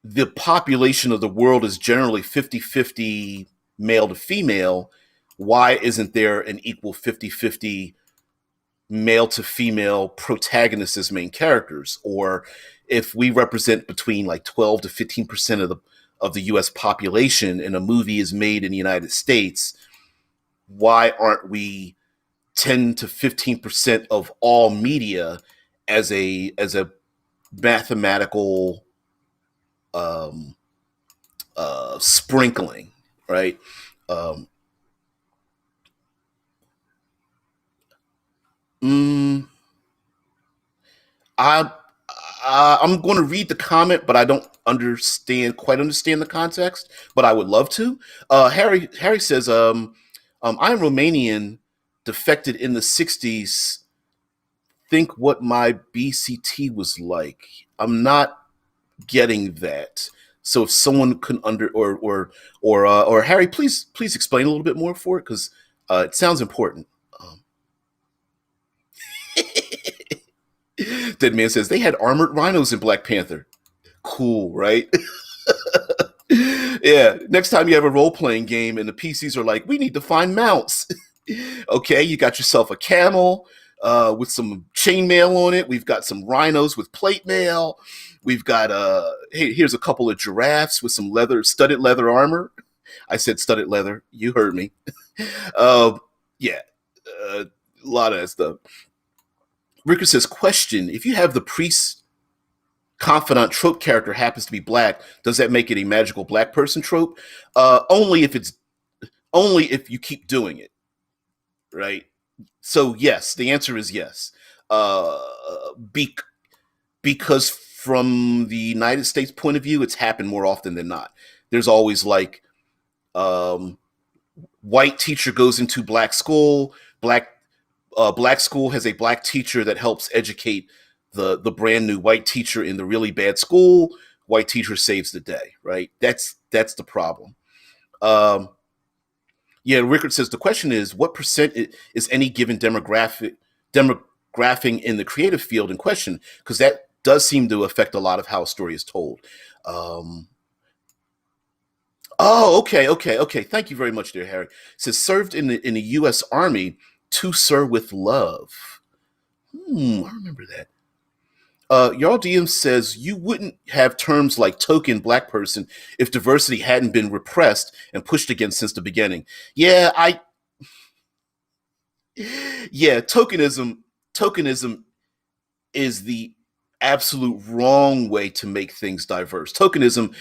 the population of the world is generally 50-50 male to female. Why isn't there an equal 50-50 male to female protagonists as main characters? Or if we represent between like 12 to 15% of the US population and a movie is made in the United States, why aren't we 10 to 15% of all media as a mathematical um, sprinkling, right? Um, mm, I I'm going to read the comment, but I don't quite understand the context. But I would love to. Harry says, I'm Romanian, defected in the '60s. Think what my BCT was like. I'm not getting that. So if someone can or Harry, please explain a little bit more for it, because it sounds important. Um, Dead Man says they had armored rhinos in Black Panther. Cool, right? Yeah. Next time you have a role playing game and the PCs are like, we need to find mounts. Okay, you got yourself a camel with some chainmail on it. We've got some rhinos with plate mail. We've got hey, here's a couple of giraffes with some studded leather armor. I said studded leather. You heard me. Yeah, a lot of that stuff. Ricker says, question: if you have the priest confidant trope character happens to be black, does that make it a magical black person trope? Only if you keep doing it, right? So yes, the answer is yes. Uh, be, because from the United States point of view, it's happened more often than not. There's always like um, white teacher goes into black school, black school has a black teacher that helps educate the brand new white teacher in the really bad school. White teacher saves the day, right? That's the problem. Um, yeah, Rickard says the question is what percent is any given demographing in the creative field in question, because that does seem to affect a lot of how a story is told. Um, oh, okay. Thank you very much, dear Harry. It says served in the U.S. Army to sir with love. I remember that. Y'all DM says you wouldn't have terms like token black person if diversity hadn't been repressed and pushed against since the beginning. Yeah, tokenism is the absolute wrong way to make things diverse. Tokenism,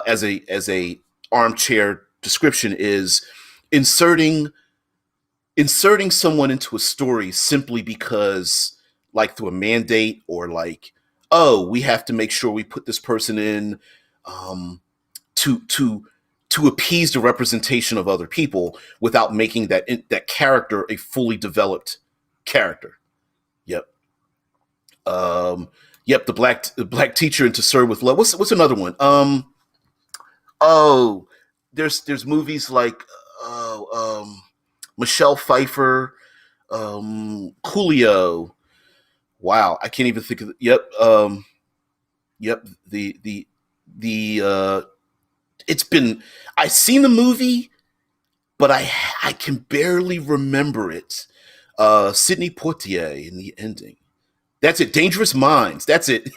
as a armchair description, is inserting inserting someone into a story simply because, like, through a mandate, or like, oh, we have to make sure we put this person in um, to appease the representation of other people without making that character a fully developed character. Yep. Yep. The black teacher into Sir with Love. What's another one? Oh, there's movies like Michelle Pfeiffer, Coolio. Wow, I can't even think of. Yep. Yep. The it's been. I've seen the movie, but I can barely remember it. Sidney Poitier in the ending. That's it. Dangerous Minds. That's it.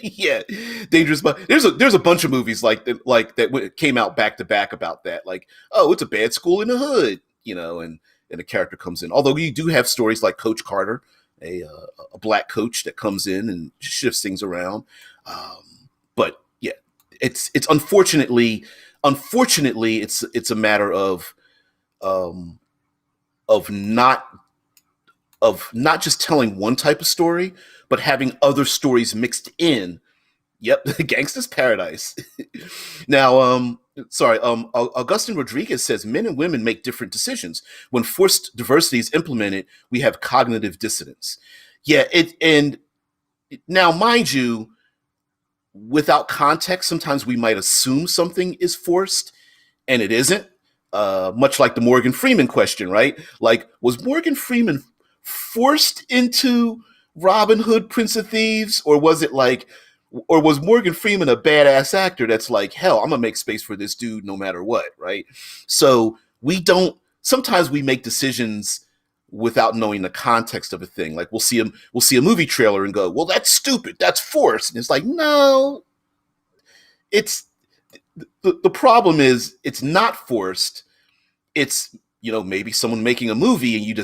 Yeah, Dangerous Minds. There's a bunch of movies like that came out back to back about that. Like, oh, it's a bad school in the hood, and a character comes in. Although you do have stories like Coach Carter, a black coach that comes in and shifts things around. But yeah, it's unfortunately it's a matter um, of not just telling one type of story, but having other stories mixed in. Yep, Gangsta's Paradise. Now, sorry, Augustin Rodriguez says men and women make different decisions. When forced diversity is implemented, we have cognitive dissonance. Yeah, and now, mind you, without context, sometimes we might assume something is forced and it isn't. Much like the Morgan Freeman question, right? Like, was Morgan Freeman forced into Robin Hood, Prince of Thieves, or was Morgan Freeman a badass actor that's like, hell, I'm gonna make space for this dude no matter what, right? So we don't. Sometimes we make decisions without knowing the context of a thing. Like we'll see a movie trailer and go, well, that's stupid, that's forced, and it's like, no, it's the problem is it's not forced. It's maybe someone making a movie and you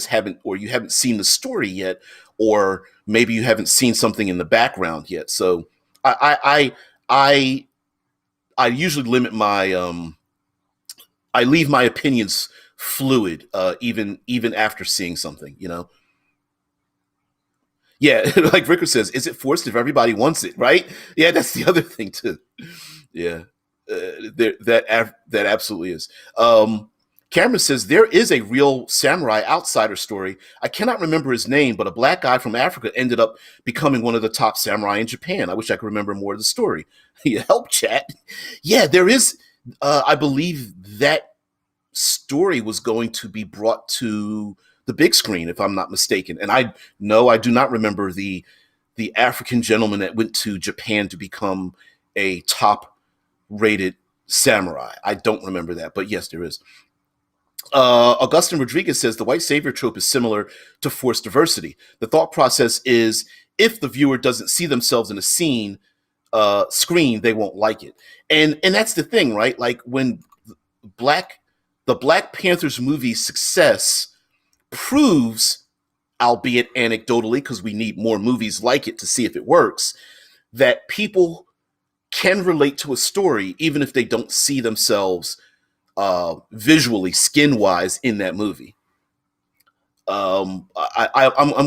haven't seen the story yet, or maybe you haven't seen something in the background yet. So I I I usually limit my I leave my opinions fluid, even after seeing something. Yeah, like Ricker says, is it forced if everybody wants it, right? Yeah, that's the other thing too. Yeah, that absolutely is. Cameron says there is a real samurai outsider story. I cannot remember his name, but a black guy from Africa ended up becoming one of the top samurai in Japan. I wish I could remember more of the story. Help, chat. Yeah, there is. I believe that story was going to be brought to the big screen, if I'm not mistaken. And I do not remember the African gentleman that went to Japan to become a top rated samurai. I don't remember that, but yes, there is. Augustin Rodriguez says the white savior trope is similar to forced diversity. The thought process is if the viewer doesn't see themselves in a screen, they won't like it. And that's the thing, right? Like when black the Black Panthers movie's success proves, albeit anecdotally, because we need more movies like it to see if it works, that people can relate to a story even if they don't see themselves visually, skin wise, in that movie. I'm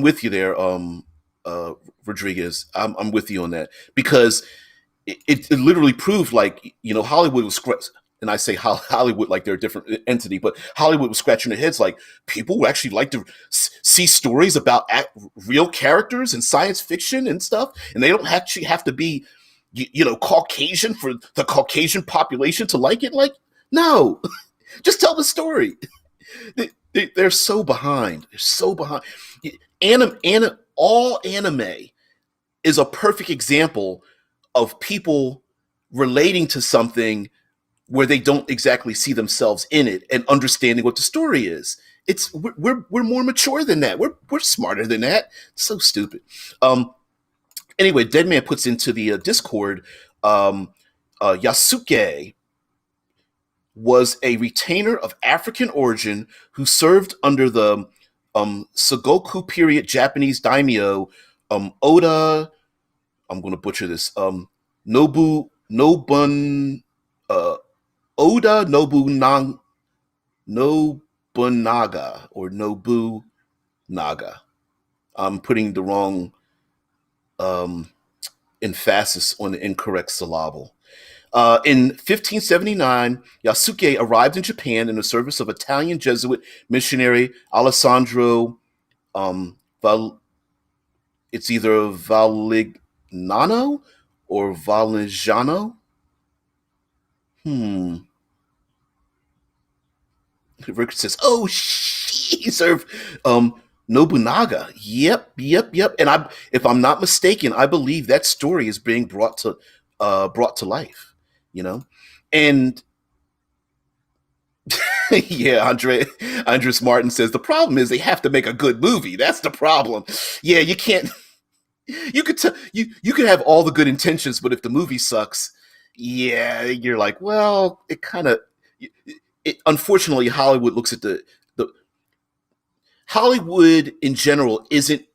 with you there, uh, Rodriguez. I'm with you on that because it literally proved, like, Hollywood was and I say Hollywood like they're a different entity, but Hollywood was scratching their heads like people would actually like to see stories about real characters and science fiction and stuff, and they don't actually have to be, Caucasian for the Caucasian population to like it. Like, no, just tell the story. They're so behind. They're so behind. All anime is a perfect example of people relating to something where they don't exactly see themselves in it and understanding what the story is. We're more mature than that. We're smarter than that. It's so stupid. Anyway, Deadman puts into the Discord, Yasuke was a retainer of African origin who served under the Sengoku period Japanese daimyo Oda. I'm going to butcher this. Nobun uh, Oda Nobunaga or Nobunaga. I'm putting the wrong um, emphasis on the incorrect syllable. In 1579, Yasuke arrived in Japan in the service of Italian Jesuit missionary Alessandro it's either Valignano or Valignano. Rick says, "Oh, she served Nobunaga." Yep. And if I'm not mistaken, I believe that story is being brought to life. You know, and yeah, Andres Martin says the problem is they have to make a good movie. That's the problem. Yeah, you can't. You could have all the good intentions, but if the movie sucks, yeah, you're like, well, it kind of. Unfortunately, Hollywood looks at the Hollywood in general isn't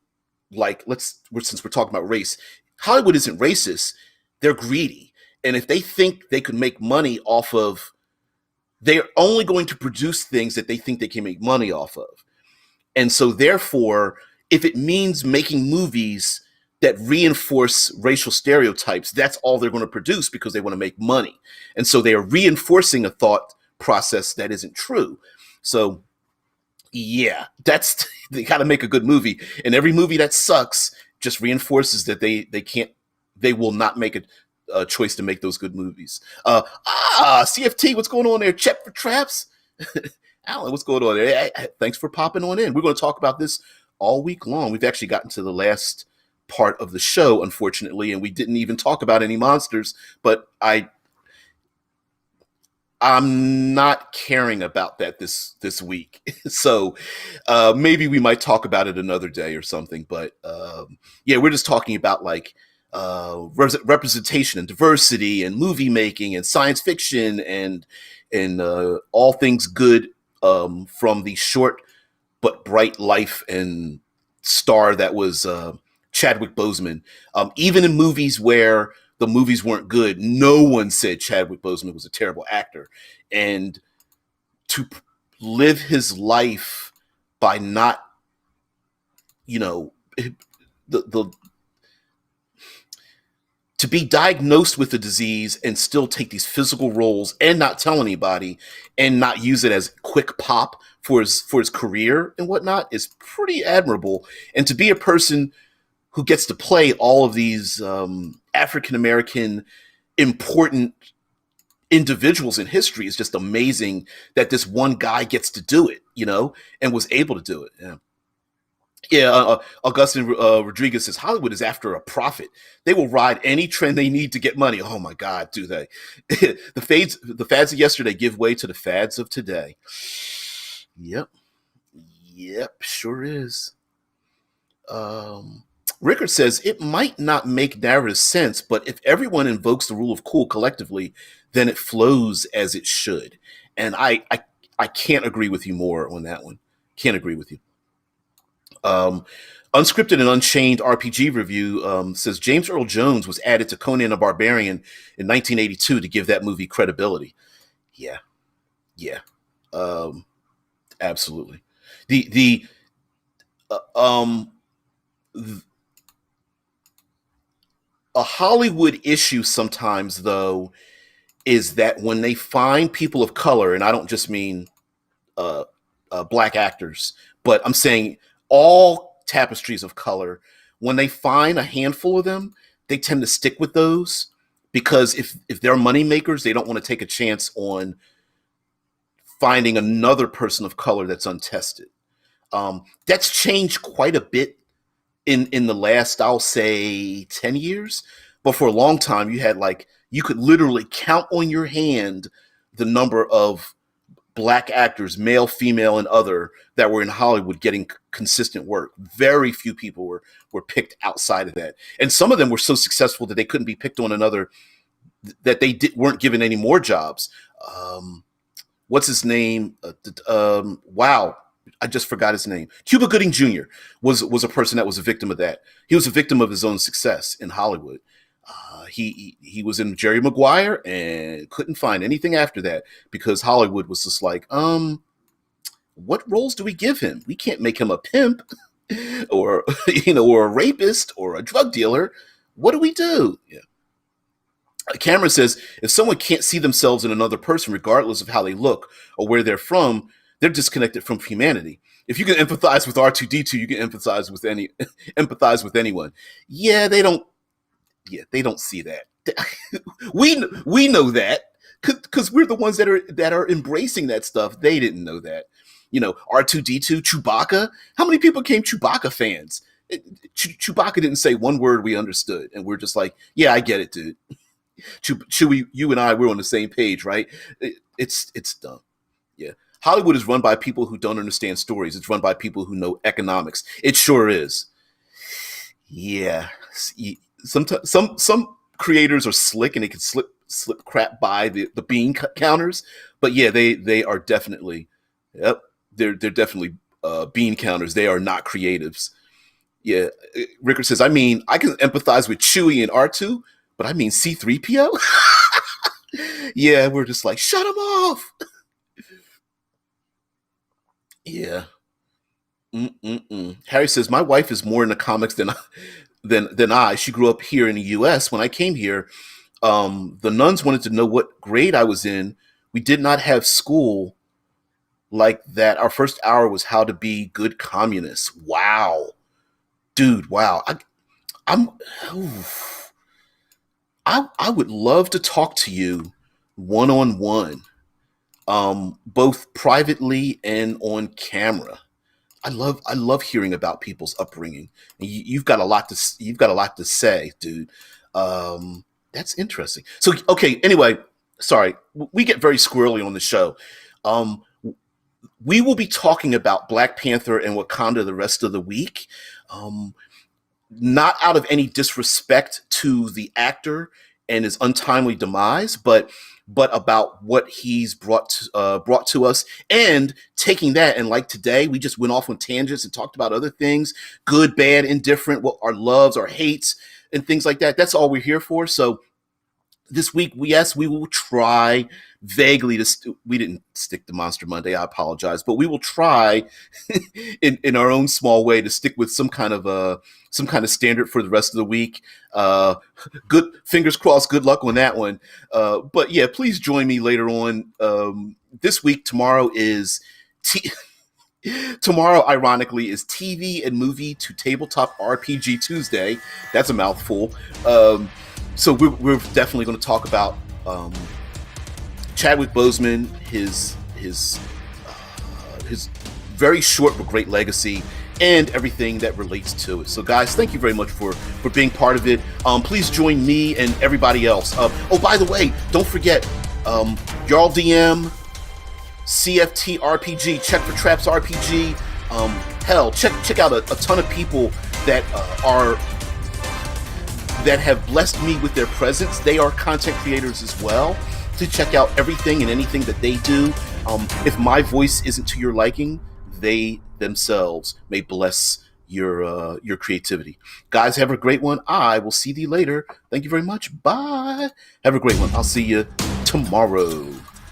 like, since we're talking about race, Hollywood isn't racist. They're greedy, and if they think they could make money off of, they're only going to produce things that they think they can make money off of. And so, therefore, if it means making movies that reinforce racial stereotypes, that's all they're going to produce because they want to make money. And so they are reinforcing a thought process that isn't true. So, yeah, they got to make a good movie. And every movie that sucks just reinforces that they will not make a choice to make those good movies. CFT, what's going on there? Check for traps. Alan, what's going on there? Hey, thanks for popping on in. We're going to talk about this all week long. We've actually gotten to the last part of the show, unfortunately, and we didn't even talk about any monsters, but I'm not caring about that this week. So maybe we might talk about it another day or something. But yeah, we're just talking about like representation and diversity and movie making and science fiction and all things good from the short but bright life and star that was Chadwick Boseman. Even in movies where the movies weren't good, no one said Chadwick Boseman was a terrible actor. And to live his life by not, the to be diagnosed with the disease and still take these physical roles and not tell anybody and not use it as quick pop for his career and whatnot is pretty admirable. And to be a person who gets to play all of these African American important individuals in history is just amazing that this one guy gets to do it, and was able to do it. Yeah. Yeah, Augustin Rodriguez says Hollywood is after a profit. They will ride any trend they need to get money. Oh my God, do they? The fads of yesterday give way to the fads of today. Yep, sure is. Rickard says it might not make narrative sense, but if everyone invokes the rule of cool collectively, then it flows as it should. And I can't agree with you more on that one. Can't agree with you. Um, Unscripted and Unchained RPG Review says James Earl Jones was added to Conan the Barbarian in 1982 to give that movie credibility. Yeah, yeah, um, absolutely. The uh, um, th- a Hollywood issue sometimes, though, is that when they find people of color, and I don't just mean uh, black actors, but I'm saying all tapestries of color, when they find a handful of them, they tend to stick with those because if they're money makers, they don't want to take a chance on finding another person of color that's untested. That's changed quite a bit in the last, I'll say, 10 years. But for a long time, you had like, you could literally count on your hand the number of black actors, male, female, and other, that were in Hollywood getting consistent work. Very few people were picked outside of that, and some of them were so successful that they couldn't be picked on another, that weren't given any more jobs. What's his name? Wow, I just forgot his name. Cuba Gooding Jr. was a person that was a victim of that. He was a victim of his own success in Hollywood. He was in Jerry Maguire and couldn't find anything after that because Hollywood was just like, what roles do we give him? We can't make him a pimp or or a rapist or a drug dealer. What do we do? Yeah. Cameron says if someone can't see themselves in another person, regardless of how they look or where they're from, they're disconnected from humanity. If you can empathize with R2D2, you can empathize with anyone. Yeah, they don't. Yeah, they don't see that. we know that because we're the ones that are embracing that stuff. They didn't know that. R2D2, Chewbacca. How many people became Chewbacca fans? Chewbacca didn't say one word we understood, and we're just like, yeah, I get it, dude. Chewie, you and I, we're on the same page, right? It's dumb. Yeah. Hollywood is run by people who don't understand stories. It's run by people who know economics. It sure is. Yeah. Some creators are slick and they can slip crap by the bean counters, but yeah, they are definitely, yep, they're definitely bean counters. They are not creatives. Yeah. Rickard says, I mean, I can empathize with Chewie and R2, but I mean C-3PO. Yeah, we're just like, shut him off. Yeah. Mm-mm-mm. Harry says, my wife is more into comics than I. She grew up here in the U.S. When I came here, the nuns wanted to know what grade I was in. We did not have school like that. Our first hour was how to be good communists. Wow, dude. Wow. I would love to talk to you one on one, both privately and on camera. I love hearing about people's upbringing. And you've got a lot to say, dude. That's interesting. So okay. Anyway, sorry, we get very squirrely on the show. Um, we will be talking about Black Panther and Wakanda the rest of the week. Not out of any disrespect to the actor and his untimely demise, but about what he's brought to us, and taking that, and like today, we just went off on tangents and talked about other things, good, bad, indifferent, what our loves, our hates, and things like that. That's all we're here for. So this week, we will try vaguely to. We didn't stick to Monster Monday. I apologize, but we will try in our own small way to stick with some kind of standard for the rest of the week. Good, fingers crossed. Good luck on that one. But yeah, please join me later on this week. Tomorrow, ironically, is TV and movie to tabletop RPG Tuesday. That's a mouthful. So we're definitely going to talk about Chadwick Boseman, his very short but great legacy, and everything that relates to it. So guys, thank you very much for being part of it. Please join me and everybody else. By the way, don't forget, Jarl DM, CFT RPG, Check for Traps RPG. Hell, check out a ton of people that that have blessed me with their presence. They are content creators as well. To check out everything and anything that they do. If my voice isn't to your liking, they themselves may bless your creativity. Guys, have a great one. I will see thee later. Thank you very much. Bye. Have a great one. I'll see you tomorrow.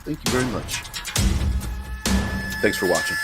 Thank you very much. Thanks for watching.